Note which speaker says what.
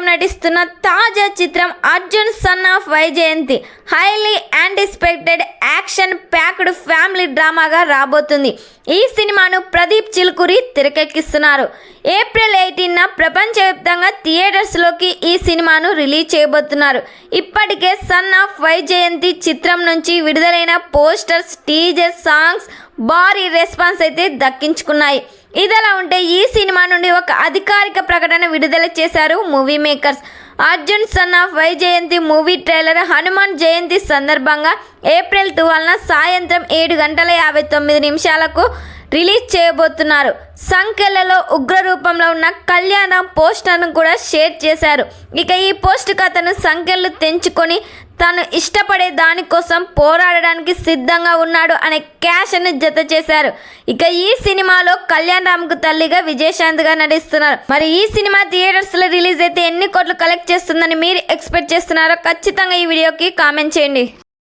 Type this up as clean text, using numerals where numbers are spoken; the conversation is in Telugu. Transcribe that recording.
Speaker 1: సింగం నటిస్తున్న తాజా చిత్రం Arjun son of Vyjayanthi highly anticipated action packed family డ్రామాగా రాబోతుంది. ఈ సినిమాను ప్రదీప్ చిలుకూరి తెరకెక్కిస్తున్నారు. ఏప్రిల్ 18న ప్రపంచవ్యాప్తంగా థియేటర్స్లోకి ఈ సినిమాను రిలీజ్ చేయబోతున్నారు. ఇప్పటికే సన్ ఆఫ్ వైజయంతి చిత్రం నుంచి విడుదలైన పోస్టర్స్, టీజర్, సాంగ్స్ భారీ రెస్పాన్స్ అయితే దక్కించుకున్నాయి. ఇదిలా ఉంటే ఈ సినిమా నుండి ఒక అధికారిక ప్రకటన విడుదల చేశారు movie makers. Arjun son of Vyjayanthi movie trailer Hanuman Jayanti సందర్భంగా ఏప్రిల్ 12న సాయంత్రం 7:59 రిలీజ్ చేయబోతున్నారు. సంఖ్యలలో ఉగ్ర రూపంలో ఉన్న కళ్యాణం పోస్టర్ను కూడా షేర్ చేశారు. ఇక ఈ పోస్ట్ కథను సంఖ్యలు తెంచుకొని తను ఇష్టపడే దానికోసం పోరాడడానికి సిద్ధంగా ఉన్నాడు అనే క్యాష్ను జత చేశారు. ఇక ఈ సినిమాలో కళ్యాణ్ రామ్కు తల్లిగా విజయశాంతిగా నటిస్తున్నారు. మరి ఈ సినిమా థియేటర్స్లో రిలీజ్ అయితే ఎన్ని కోట్లు కలెక్ట్ చేస్తుందని మీరు ఎక్స్పెక్ట్ చేస్తున్నారో ఖచ్చితంగా ఈ వీడియోకి కామెంట్ చేయండి.